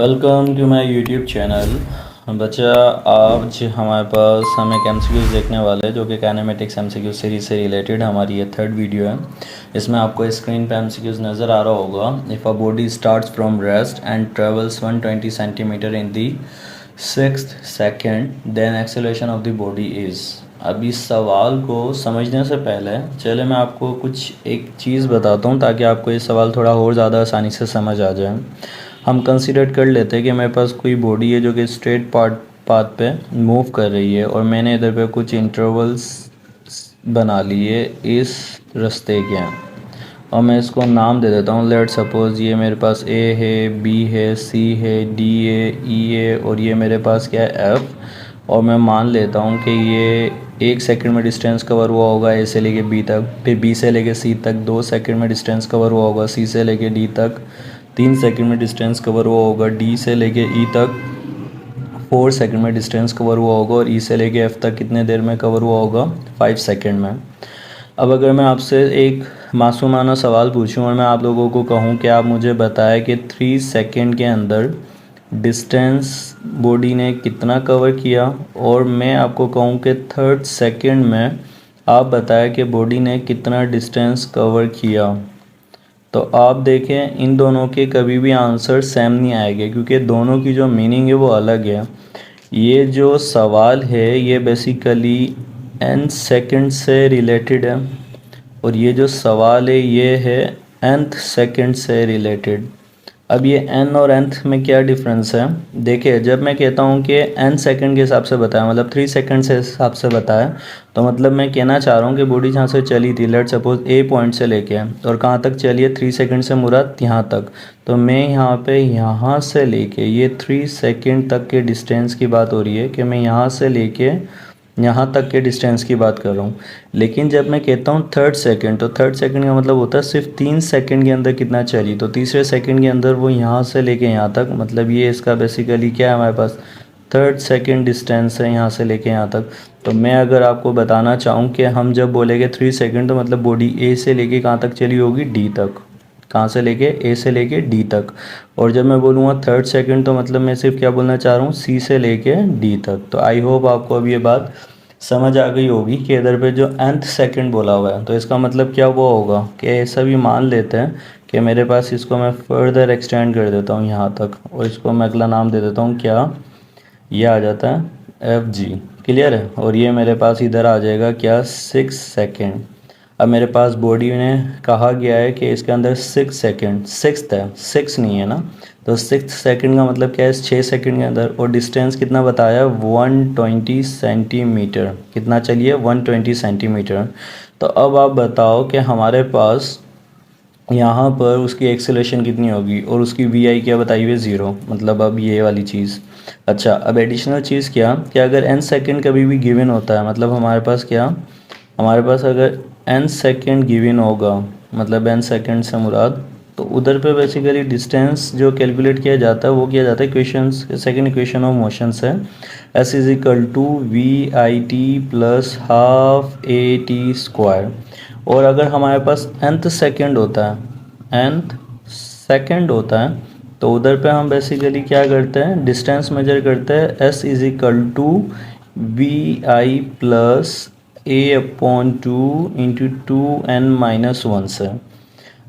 Welcome to my YouTube channel. बच्चा, आज हमारे पास हम एक एमसीक्यूज़ देखने वाले हैं जो कि काइनेमेटिक्स एमसीक्यू सीरीज से रिलेटेड हमारी ये थर्ड वीडियो है। इसमें आपको स्क्रीन पे एमसीक्यूज़ नज़र आ रहा होगा। If a body starts from rest and travels 120 centimetre in the 6th second then acceleration of the body is. अब इस सवाल को समझने से पहले चले मैं आपको कुछ एक चीज़ बताता हूँ ताकि आपको ये सवाल थोड़ा और ज़्यादा आसानी से समझ आ जाए। हम कंसीडर कर लेते हैं कि मेरे पास कोई बॉडी है जो कि स्ट्रेट पाथ पे मूव कर रही है और मैंने इधर पे कुछ इंटरवल्स बना लिए इस रास्ते के हैं और मैं इसको नाम दे देता हूँ। लेट सपोज़ ये मेरे पास ए है, बी है, सी है, डी है, ई है और ये मेरे पास क्या है, एफ़। और मैं मान लेता हूँ कि ये 1 सेकंड में डिस्टेंस कवर हुआ होगा ए से लेके बी तक, फिर बी से लेके सी तक 2 सेकंड में डिस्टेंस कवर हुआ होगा, सी से लेके डी तक 3 सेकंड में डिस्टेंस कवर हुआ होगा, डी से लेके ई तक 4 सेकंड में डिस्टेंस कवर हुआ होगा और ई से लेके एफ़ तक कितने देर में कवर हुआ होगा, 5 सेकंड में। अब अगर मैं आपसे एक मासूमाना सवाल पूछूं और मैं आप लोगों को कहूं कि आप मुझे बताएं कि 3 सेकंड के अंदर डिस्टेंस बॉडी ने कितना कवर किया और मैं आपको कहूं कि 3rd सेकंड में आप बताएं कि बॉडी ने कितना डिस्टेंस कवर किया, तो आप देखें इन दोनों के कभी भी आंसर सेम नहीं आएंगे क्योंकि दोनों की जो मीनिंग है वो अलग है। ये जो सवाल है ये बेसिकली n सेकंड से रिलेटेड है और ये जो सवाल है ये है nth सेकंड से रिलेटेड। अब ये n और nth में क्या डिफरेंस है, देखिए जब मैं कहता हूँ कि n सेकंड के हिसाब से बताया मतलब 3 सेकंड से हिसाब से बताया, तो मतलब मैं कहना चाह रहा हूँ कि बॉडी जहाँ से चली थी, लेट सपोज ए पॉइंट से लेके और कहाँ तक चली है 3 सेकंड से मुराद यहाँ तक, तो मैं यहाँ पे यहाँ से लेके ये 3 सेकंड तक के डिस्टेंस की बात हो रही है कि मैं यहाँ से लेके यहाँ तक के डिस्टेंस की बात कर रहा हूँ। लेकिन जब मैं कहता हूँ 3rd सेकंड, तो 3rd सेकंड का मतलब होता है सिर्फ 3 सेकंड के अंदर कितना चली, तो तीसरे सेकंड के अंदर वो यहाँ से लेके यहाँ तक, मतलब ये इसका बेसिकली क्या है, हमारे पास 3rd सेकंड डिस्टेंस है यहाँ से लेके यहाँ तक। तो मैं अगर आपको बताना चाहूँ कि हम जब बोलेंगे 3 सेकंड तो मतलब बॉडी ए से लेके कहाँ तक चली होगी, डी तक। कहाँ से लेके, ए से लेके डी तक। और जब मैं बोलूँगा 3rd सेकंड तो मतलब मैं सिर्फ क्या बोलना चाह रहा हूँ, सी से लेके डी तक। तो आई होप आपको अब ये बात समझ आ गई होगी कि इधर पे जो nth सेकंड बोला हुआ है तो इसका मतलब क्या वो होगा कि ऐसा भी मान लेते हैं कि मेरे पास इसको मैं फर्दर एक्सटेंड कर देता हूँ यहाँ तक और इसको मैं अगला नाम दे देता हूँ क्या, ये आ जाता है एफ जी। क्लियर है। और ये मेरे पास इधर आ जाएगा क्या, 6 सेकंड। अब मेरे पास बॉडी ने कहा गया है कि इसके अंदर 6 सेकंड, 6th है, 6 नहीं है ना, तो 6th सेकंड का मतलब क्या है, 6 सेकंड के अंदर। और डिस्टेंस कितना बताया, 120 सेंटीमीटर। कितना चलिए, 120 सेंटीमीटर। तो अब आप बताओ कि हमारे पास यहाँ पर उसकी एक्सेलरेशन कितनी होगी और उसकी वी आई क्या बताई हुई है, 0। मतलब अब ये वाली चीज़। अच्छा, अब एडिशनल चीज़ क्या कि अगर n सेकंड कभी भी गिवन होता है, मतलब हमारे पास क्या, हमारे पास अगर n सेकंड गिवन होगा, मतलब n सेकंड से मुराद, तो उधर पे बेसिकली डिस्टेंस जो कैलकुलेट किया जाता है वो किया जाता है equation, second equation of motion से, s is equal to V I T plus half A T square. और अगर हमारे पास nth सेकंड होता है, nth सेकंड होता है, तो उधर पे हम बेसिकली क्या करते हैं, डिस्टेंस मेजर करते हैं s is equal to V I plus A upon 2 into 2n-1 से।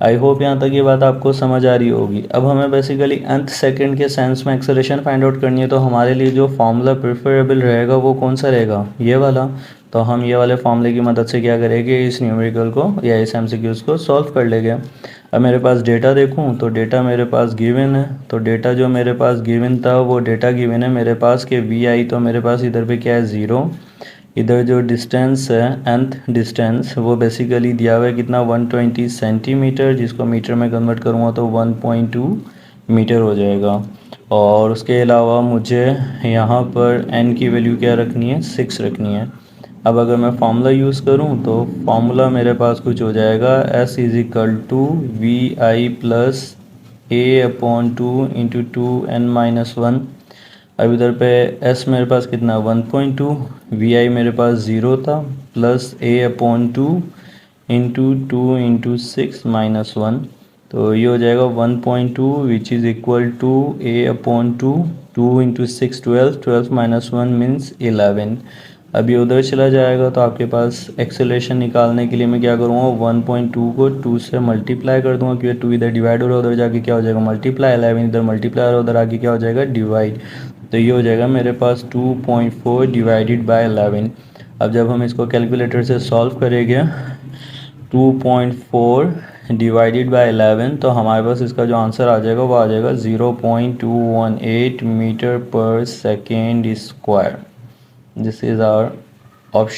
आई होप यहाँ तक ये बात आपको समझ आ रही होगी। अब हमें बेसिकली nth सेकंड के सेंस में एक्सेलरेशन फाइंड आउट करनी है, तो हमारे लिए जो फार्मूला प्रेफरेबल रहेगा वो कौन सा रहेगा, ये वाला। तो हम ये वाले फार्मूले की मदद से क्या करेंगे, इस न्यूमेरिकल को या इस एमसीक्यूज़ को सॉल्व कर लेंगे। अब मेरे पास डेटा देखूं तो डेटा मेरे पास गिवन है, तो डेटा जो मेरे पास गिवन था वो डेटा गिवन है मेरे पास के वी आई, तो मेरे पास इधर पे क्या है, 0। इधर जो डिस्टेंस है, nth डिस्टेंस, वो बेसिकली दिया हुआ है कितना, 120 सेंटीमीटर, जिसको मीटर में कन्वर्ट करूँगा तो 1.2 मीटर हो जाएगा। और उसके अलावा मुझे यहाँ पर n की वैल्यू क्या रखनी है, 6 रखनी है। अब अगर मैं फार्मूला यूज़ करूँ तो फार्मूला मेरे पास कुछ हो जाएगा, s is equal to V I plus A upon 2 into 2n-1। अब इधर पे s मेरे पास कितना, 1.2, वी आई मेरे पास 0 था, plus a upon 2 into 2 into 6-1। तो ये हो जाएगा 1.2 which is equal to a/2, 2 into 6 12, 12 minus 1 means 11। अब ये उधर चला जाएगा तो आपके पास एक्सेलरेशन निकालने के लिए मैं क्या करूँगा, 1.2 को 2 से मल्टीप्लाई कर दूँगा, क्योंकि 2 इधर डिवाइड हो रहा है, उधर जाके क्या हो जाएगा मल्टीप्लाई, 11 इधर मल्टीप्लाई हो रहा है, उधर आके क्या हो जाएगा डिवाइड। तो ये हो जाएगा मेरे पास 2.4 डिवाइडेड बाय 11। अब जब हम इसको कैलकुलेटर से सॉल्व करेंगे 2.4 डिवाइडेड बाय 11, तो हमारे पास इसका जो आंसर आ जाएगा वो आ जाएगा 0.218 metre per second square. This is our option.